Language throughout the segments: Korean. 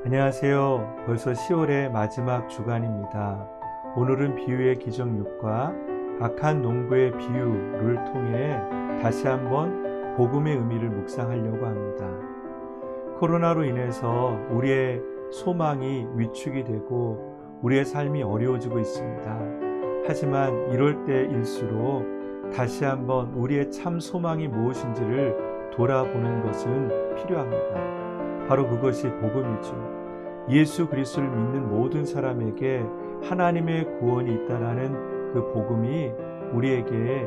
안녕하세요. 벌써 10월의 마지막 주간입니다. 오늘은 비유의 기적 6과 악한 농부의 비유를 통해 다시 한번 복음의 의미를 묵상하려고 합니다. 코로나로 인해서 우리의 소망이 위축이 되고 우리의 삶이 어려워지고 있습니다. 하지만 이럴 때일수록 다시 한번 우리의 참 소망이 무엇인지를 돌아보는 것은 필요합니다. 바로 그것이 복음이죠. 예수 그리스도를 믿는 모든 사람에게 하나님의 구원이 있다라는 그 복음이 우리에게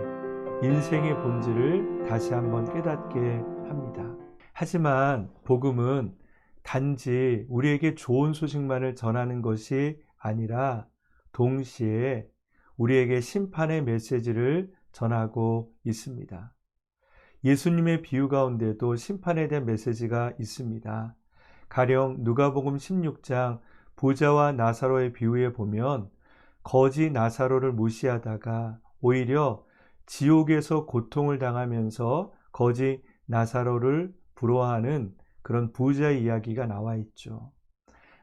인생의 본질을 다시 한번 깨닫게 합니다. 하지만 복음은 단지 우리에게 좋은 소식만을 전하는 것이 아니라 동시에 우리에게 심판의 메시지를 전하고 있습니다. 예수님의 비유 가운데도 심판에 대한 메시지가 있습니다. 가령 누가복음 16장 부자와 나사로의 비유에 보면 거지 나사로를 무시하다가 오히려 지옥에서 고통을 당하면서 거지 나사로를 부러워하는 그런 부자의 이야기가 나와 있죠.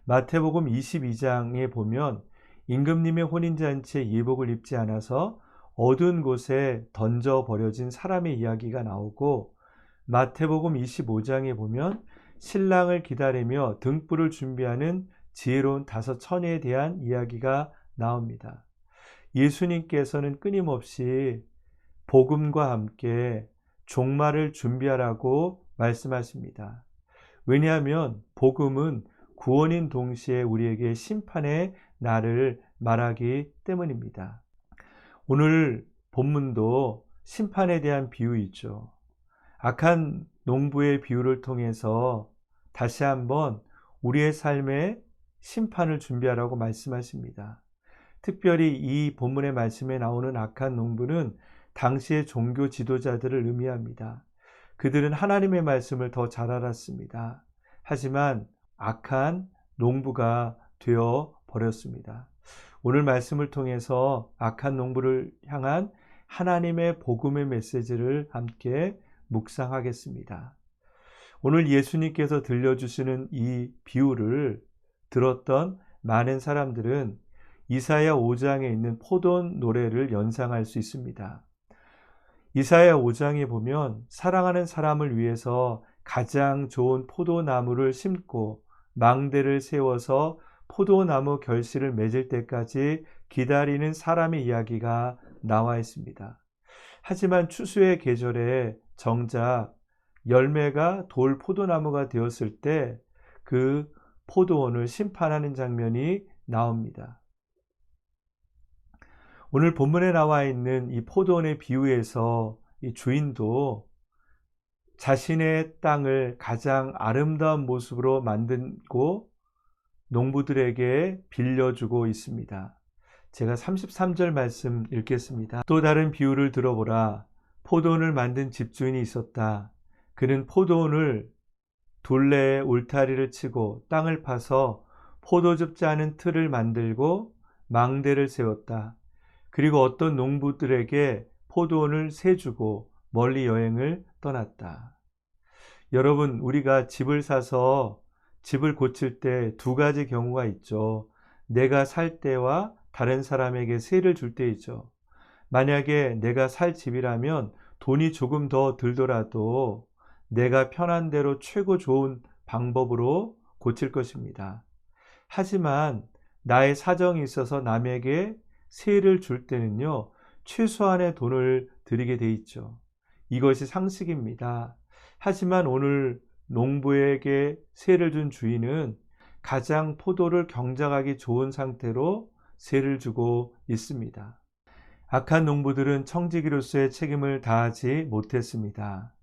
마태복음 22장에 보면 임금님의 혼인잔치에 예복을 입지 않아서 어두운 곳에 던져버려진 사람의 이야기가 나오고, 마태복음 25장에 보면 신랑을 기다리며 등불을 준비하는 지혜로운 5처녀에 대한 이야기가 나옵니다. 예수님께서는 끊임없이 복음과 함께 종말을 준비하라고 말씀하십니다. 왜냐하면 복음은 구원인 동시에 우리에게 심판의 날을 말하기 때문입니다. 오늘 본문도 심판에 대한 비유이죠. 악한 농부의 비유를 통해서 다시 한번 우리의 삶에 심판을 준비하라고 말씀하십니다. 특별히 이 본문의 말씀에 나오는 악한 농부는 당시의 종교 지도자들을 의미합니다. 그들은 하나님의 말씀을 더 잘 알았습니다. 하지만 악한 농부가 되어 버렸습니다. 오늘 말씀을 통해서 악한 농부를 향한 하나님의 복음의 메시지를 함께 묵상하겠습니다. 오늘 예수님께서 들려주시는 이 비유를 들었던 많은 사람들은 이사야 5장에 있는 포도원 노래를 연상할 수 있습니다. 이사야 5장에 보면 사랑하는 사람을 위해서 가장 좋은 포도나무를 심고 망대를 세워서 포도나무 결실을 맺을 때까지 기다리는 사람의 이야기가 나와 있습니다. 하지만 추수의 계절에 정작 열매가 돌 포도나무가 되었을 때 그 포도원을 심판하는 장면이 나옵니다. 오늘 본문에 나와 있는 이 포도원의 비유에서 이 주인도 자신의 땅을 가장 아름다운 모습으로 만들고 농부들에게 빌려주고 있습니다. 제가 33절 말씀 읽겠습니다. 또 다른 비유를 들어보라. 포도원을 만든 집주인이 있었다. 그는 포도원을 둘레에 울타리를 치고 땅을 파서 포도즙 짜는 틀을 만들고 망대를 세웠다. 그리고 어떤 농부들에게 포도원을 세주고 멀리 여행을 떠났다. 여러분, 우리가 집을 사서 집을 고칠 때 2가지 경우가 있죠. 내가 살 때와 다른 사람에게 세를 줄 때이죠. 만약에 내가 살 집이라면 돈이 조금 더 들더라도 내가 편한 대로 최고 좋은 방법으로 고칠 것입니다. 하지만 나의 사정이 있어서 남에게 세를 줄 때는요, 최소한의 돈을 드리게 돼 있죠. 이것이 상식입니다. 하지만 오늘 농부에게 세를 준 주인은 가장 포도를 경작하기 좋은 상태로 세를 주고 있습니다. 악한 농부들은 청지기로서의 책임을 다하지 못했습니다.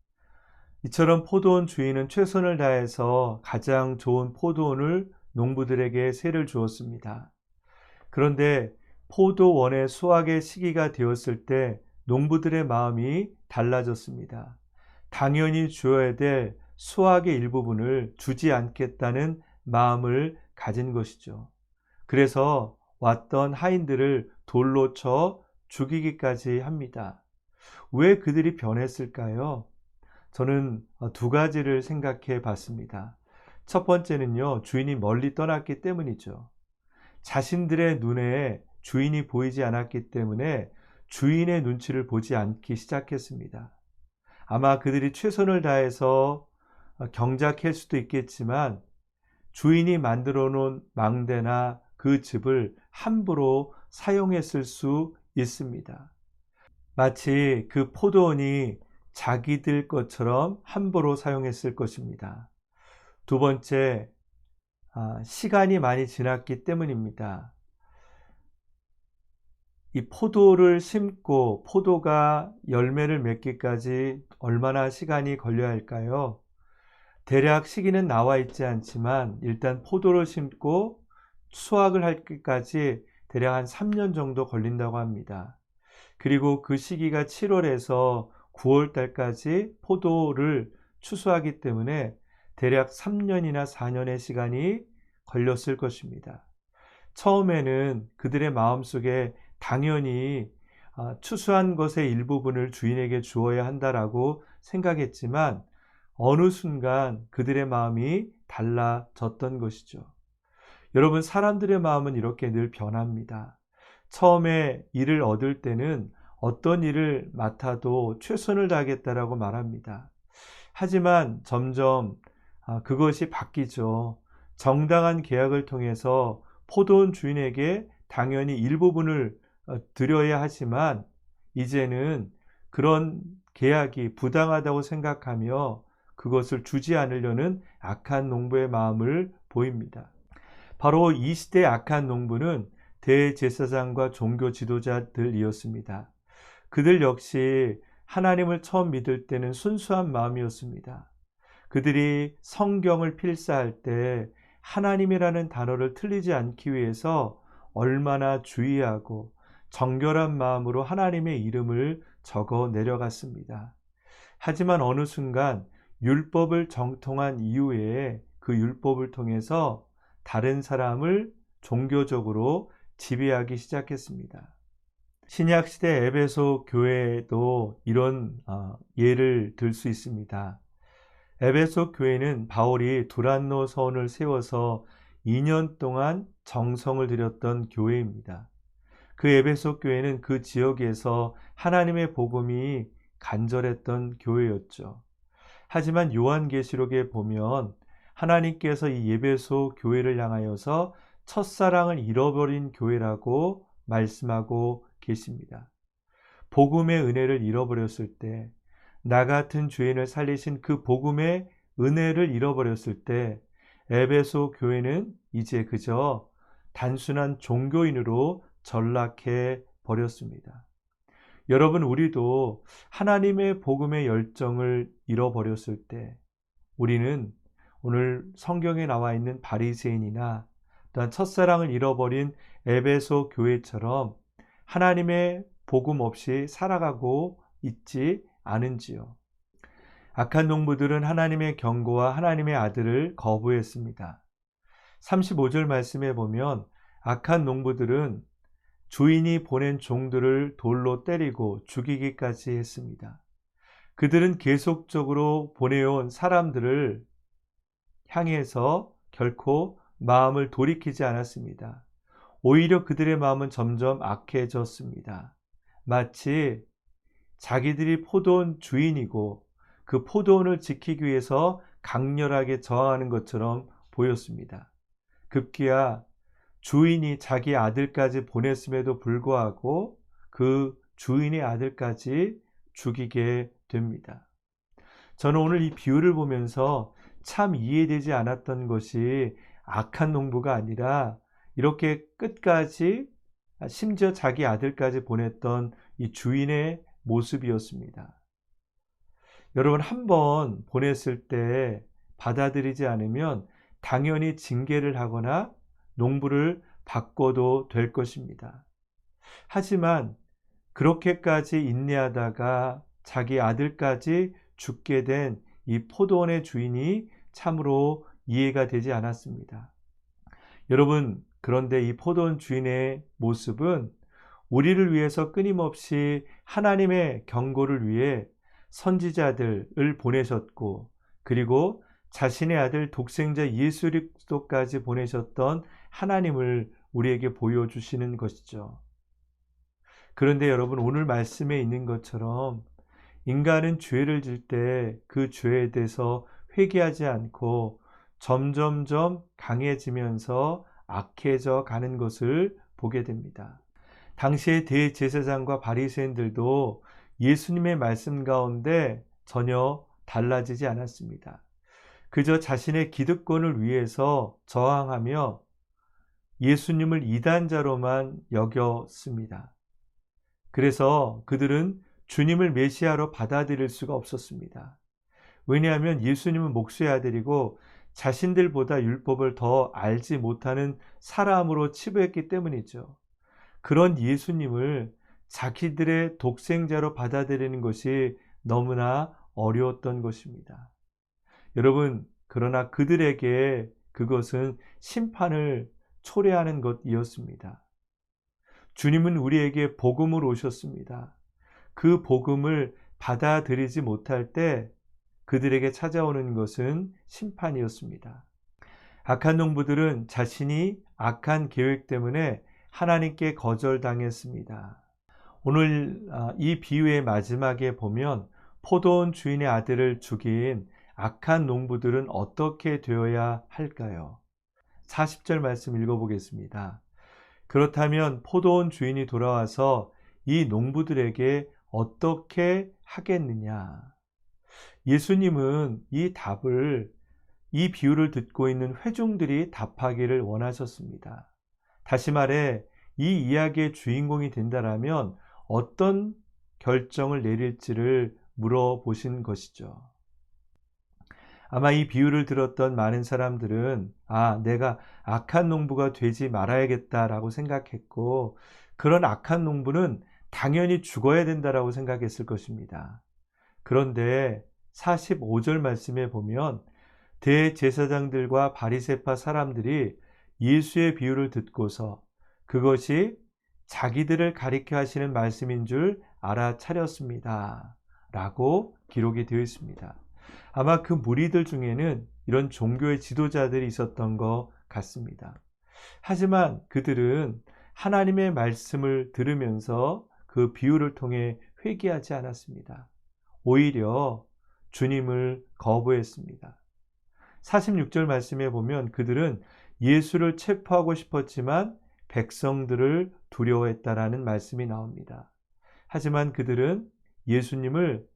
이처럼 포도원 주인은 최선을 다해서 가장 좋은 포도원을 농부들에게 세를 주었습니다. 그런데 포도원의 수확의 시기가 되었을 때 농부들의 마음이 달라졌습니다. 당연히 주어야 될 수확의 일부분을 주지 않겠다는 마음을 가진 것이죠. 그래서 왔던 하인들을 돌로 쳐 죽이기까지 합니다. 왜 그들이 변했을까요? 저는 2가지를 생각해 봤습니다. 첫 번째는요, 주인이 멀리 떠났기 때문이죠. 자신들의 눈에 주인이 보이지 않았기 때문에 주인의 눈치를 보지 않기 시작했습니다. 아마 그들이 최선을 다해서 경작할 수도 있겠지만 주인이 만들어 놓은 망대나 그 즙을 함부로 사용했을 수 있습니다. 마치 그 포도원이 자기들 것처럼 함부로 사용했을 것입니다. 두 번째, 시간이 많이 지났기 때문입니다. 이 포도를 심고 포도가 열매를 맺기까지 얼마나 시간이 걸려야 할까요? 대략 시기는 나와 있지 않지만 일단 포도를 심고 수확을 하기까지 대략 한 3년 정도 걸린다고 합니다. 그리고 그 시기가 7월에서 9월 달까지 포도를 추수하기 때문에 대략 3년이나 4년의 시간이 걸렸을 것입니다. 처음에는 그들의 마음속에 당연히 추수한 것의 일부분을 주인에게 주어야 한다라고 생각했지만 어느 순간 그들의 마음이 달라졌던 것이죠. 여러분, 사람들의 마음은 이렇게 늘 변합니다. 처음에 일을 얻을 때는 어떤 일을 맡아도 최선을 다하겠다라고 말합니다. 하지만 점점 그것이 바뀌죠. 정당한 계약을 통해서 포도원 주인에게 당연히 일부분을 드려야 하지만 이제는 그런 계약이 부당하다고 생각하며 그것을 주지 않으려는 악한 농부의 마음을 보입니다. 바로 이 시대의 악한 농부는 대제사장과 종교 지도자들이었습니다. 그들 역시 하나님을 처음 믿을 때는 순수한 마음이었습니다. 그들이 성경을 필사할 때 하나님이라는 단어를 틀리지 않기 위해서 얼마나 주의하고 정결한 마음으로 하나님의 이름을 적어 내려갔습니다. 하지만 어느 순간 율법을 정통한 이후에 그 율법을 통해서 다른 사람을 종교적으로 지배하기 시작했습니다. 신약시대 에베소 교회에도 이런 예를 들 수 있습니다. 에베소 교회는 바울이 두란노 서원을 세워서 2년 동안 정성을 들였던 교회입니다. 그 에베소 교회는 그 지역에서 하나님의 복음이 간절했던 교회였죠. 하지만 요한계시록에 보면 하나님께서 이 에베소 교회를 향하여서 첫사랑을 잃어버린 교회라고 말씀하고 계십니다. 복음의 은혜를 잃어버렸을 때, 나 같은 죄인을 살리신 그 복음의 은혜를 잃어버렸을 때 에베소 교회는 이제 그저 단순한 종교인으로 전락해 버렸습니다. 여러분, 우리도 하나님의 복음의 열정을 잃어버렸을 때 우리는 오늘 성경에 나와 있는 바리새인이나 또한 첫사랑을 잃어버린 에베소 교회처럼 하나님의 복음 없이 살아가고 있지 않은지요. 악한 농부들은 하나님의 경고와 하나님의 아들을 거부했습니다. 35절 말씀에 보면 악한 농부들은 주인이 보낸 종들을 돌로 때리고 죽이기까지 했습니다. 그들은 계속적으로 보내온 사람들을 향해서 결코 마음을 돌이키지 않았습니다. 오히려 그들의 마음은 점점 악해졌습니다. 마치 자기들이 포도원 주인이고 그 포도원을 지키기 위해서 강렬하게 저항하는 것처럼 보였습니다. 급기야 주인이 자기 아들까지 보냈음에도 불구하고 그 주인의 아들까지 죽이게 됩니다. 저는 오늘 이 비유를 보면서 참 이해되지 않았던 것이 악한 농부가 아니라 이렇게 끝까지 심지어 자기 아들까지 보냈던 이 주인의 모습이었습니다. 여러분, 한번 보냈을 때 받아들이지 않으면 당연히 징계를 하거나 농부를 바꿔도 될 것입니다. 하지만 그렇게까지 인내하다가 자기 아들까지 죽게 된 이 포도원의 주인이 참으로 이해가 되지 않았습니다. 여러분, 그런데 이 포도원 주인의 모습은 우리를 위해서 끊임없이 하나님의 경고를 위해 선지자들을 보내셨고, 그리고 자신의 아들 독생자 예수 그리스도까지 보내셨던 하나님을 우리에게 보여주시는 것이죠. 그런데 여러분, 오늘 말씀에 있는 것처럼 인간은 죄를 질 때 그 죄에 대해서 회개하지 않고 점점점 강해지면서 악해져 가는 것을 보게 됩니다. 당시의 대제사장과 바리새인들도 예수님의 말씀 가운데 전혀 달라지지 않았습니다. 그저 자신의 기득권을 위해서 저항하며 예수님을 이단자로만 여겼습니다. 그래서 그들은 주님을 메시아로 받아들일 수가 없었습니다. 왜냐하면 예수님은 목수의 아들이고 자신들보다 율법을 더 알지 못하는 사람으로 치부했기 때문이죠. 그런 예수님을 자기들의 독생자로 받아들이는 것이 너무나 어려웠던 것입니다. 여러분, 그러나 그들에게 그것은 심판을 초래하는 것이었습니다. 주님은 우리에게 복음을 오셨습니다. 그 복음을 받아들이지 못할 때 그들에게 찾아오는 것은 심판이었습니다. 악한 농부들은 자신이 악한 계획 때문에 하나님께 거절당했습니다. 오늘 이 비유의 마지막에 보면 포도원 주인의 아들을 죽인 악한 농부들은 어떻게 되어야 할까요? 40절 말씀 읽어보겠습니다. 그렇다면 포도원 주인이 돌아와서 이 농부들에게 어떻게 하겠느냐? 예수님은 이 비유를 듣고 있는 회중들이 답하기를 원하셨습니다. 다시 말해, 이 이야기의 주인공이 된다라면 어떤 결정을 내릴지를 물어보신 것이죠. 아마 이 비유를 들었던 많은 사람들은 내가 악한 농부가 되지 말아야겠다라고 생각했고, 그런 악한 농부는 당연히 죽어야 된다라고 생각했을 것입니다. 그런데 45절 말씀에 보면 대제사장들과 바리새파 사람들이 예수의 비유를 듣고서 그것이 자기들을 가리켜 하시는 말씀인 줄 알아차렸습니다. 라고 기록이 되어 있습니다. 아마 그 무리들 중에는 이런 종교의 지도자들이 있었던 것 같습니다. 하지만 그들은 하나님의 말씀을 들으면서 그 비유를 통해 회개하지 않았습니다. 오히려 주님을 거부했습니다. 46절 말씀에 보면 그들은 예수를 체포하고 싶었지만 백성들을 두려워했다라는 말씀이 나옵니다. 하지만 그들은 예수님을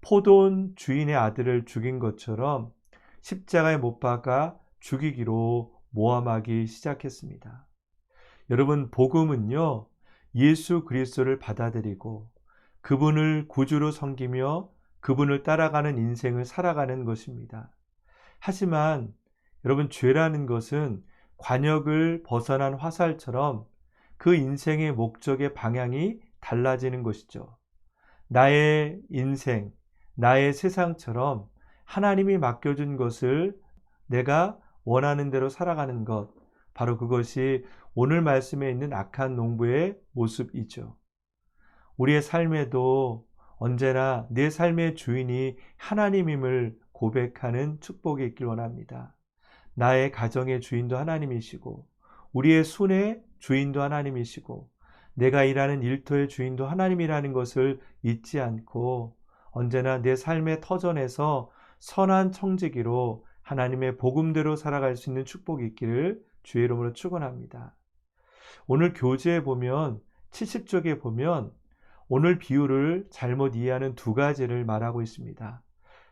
포도원 주인의 아들을 죽인 것처럼 십자가에 못 박아 죽이기로 모함하기 시작했습니다. 여러분, 복음은요, 예수 그리스도를 받아들이고 그분을 구주로 섬기며 그분을 따라가는 인생을 살아가는 것입니다. 하지만 여러분, 죄라는 것은 관역을 벗어난 화살처럼 그 인생의 목적의 방향이 달라지는 것이죠. 나의 인생, 나의 세상처럼 하나님이 맡겨준 것을 내가 원하는 대로 살아가는 것, 바로 그것이 오늘 말씀에 있는 악한 농부의 모습이죠. 우리의 삶에도 언제나 내 삶의 주인이 하나님임을 고백하는 축복이 있길 원합니다. 나의 가정의 주인도 하나님이시고, 우리의 손의 주인도 하나님이시고, 내가 일하는 일터의 주인도 하나님이라는 것을 잊지 않고 언제나 내 삶의 터전에서 선한 청지기로 하나님의 복음대로 살아갈 수 있는 축복이 있기를 주의 이름으로 축원합니다. 오늘 교재에 보면 70쪽에 보면 오늘 비유를 잘못 이해하는 두 가지를 말하고 있습니다.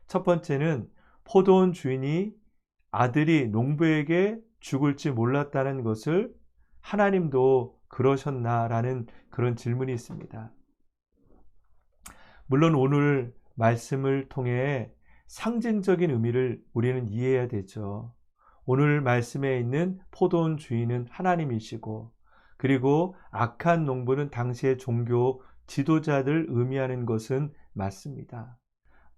첫 번째는 포도원 주인이 아들이 농부에게 죽을지 몰랐다는 것을 하나님도 그러셨나라는 그런 질문이 있습니다. 물론 오늘 말씀을 통해 상징적인 의미를 우리는 이해해야 되죠. 오늘 말씀에 있는 포도원 주인은 하나님이시고, 그리고 악한 농부는 당시의 종교 지도자들 의미하는 것은 맞습니다.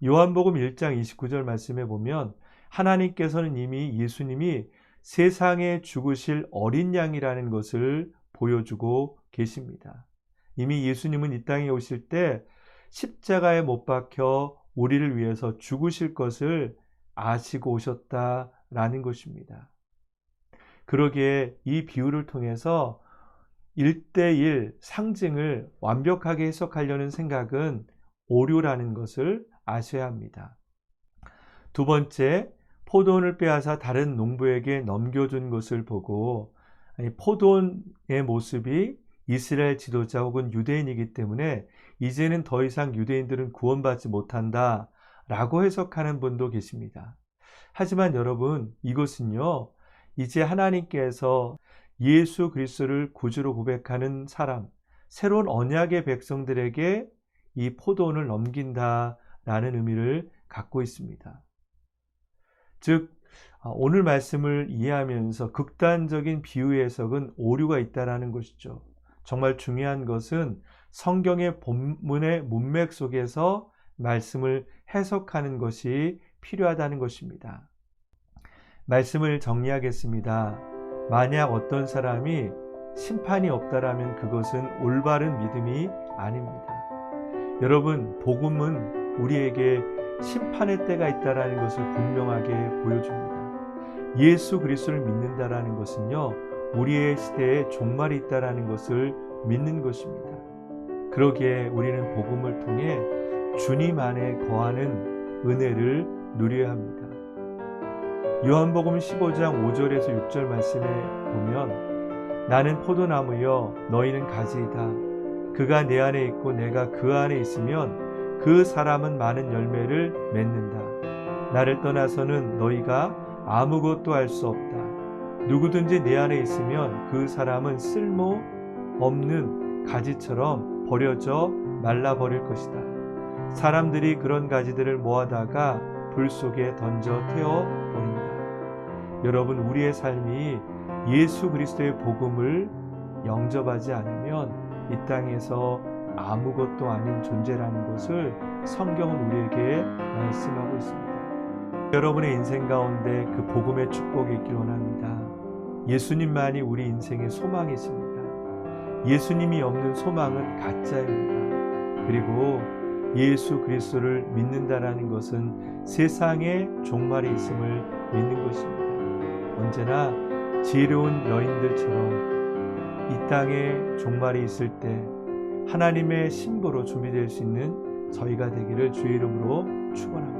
요한복음 1장 29절 말씀에 보면 하나님께서는 이미 예수님이 세상에 죽으실 어린 양이라는 것을 보여주고 계십니다. 이미 예수님은 이 땅에 오실 때 십자가에 못 박혀 우리를 위해서 죽으실 것을 아시고 오셨다라는 것입니다. 그러기에 이 비유를 통해서 1대1 상징을 완벽하게 해석하려는 생각은 오류라는 것을 아셔야 합니다. 두 번째, 포도원을 빼앗아 다른 농부에게 넘겨준 것을 보고 포도원의 모습이 이스라엘 지도자 혹은 유대인이기 때문에 이제는 더 이상 유대인들은 구원받지 못한다 라고 해석하는 분도 계십니다. 하지만 여러분, 이것은요, 이제 하나님께서 예수 그리스도를 구주로 고백하는 사람, 새로운 언약의 백성들에게 이 포도원을 넘긴다라는 의미를 갖고 있습니다. 즉, 오늘 말씀을 이해하면서 극단적인 비유 해석은 오류가 있다라는 것이죠. 정말 중요한 것은 성경의 본문의 문맥 속에서 말씀을 해석하는 것이 필요하다는 것입니다. 말씀을 정리하겠습니다. 만약 어떤 사람이 심판이 없다라면 그것은 올바른 믿음이 아닙니다. 여러분, 복음은 우리에게 심판의 때가 있다라는 것을 분명하게 보여줍니다. 예수 그리스도를 믿는다라는 것은요, 우리의 시대에 종말이 있다라는 것을 믿는 것입니다. 그러기에 우리는 복음을 통해 주님 안에 거하는 은혜를 누려야 합니다. 요한복음 15장 5절에서 6절 말씀에 보면 나는 포도나무여 너희는 가지이다. 그가 내 안에 있고 내가 그 안에 있으면 그 사람은 많은 열매를 맺는다. 나를 떠나서는 너희가 아무것도 할 수 없다. 누구든지 내 안에 있으면 그 사람은 쓸모 없는 가지처럼 버려져 말라버릴 것이다. 사람들이 그런 가지들을 모아다가 불 속에 던져 태워버린다. 여러분, 우리의 삶이 예수 그리스도의 복음을 영접하지 않으면 이 땅에서 아무것도 아닌 존재라는 것을 성경은 우리에게 말씀하고 있습니다. 여러분의 인생 가운데 그 복음의 축복이 있길 원합니다. 예수님만이 우리 인생의 소망이십니다. 예수님이 없는 소망은 가짜입니다. 그리고 예수 그리스도를 믿는다라는 것은 세상에 종말이 있음을 믿는 것입니다. 언제나 지혜로운 여인들처럼 이 땅에 종말이 있을 때 하나님의 신부로 준비될 수 있는 저희가 되기를 주의 이름으로 축원합니다.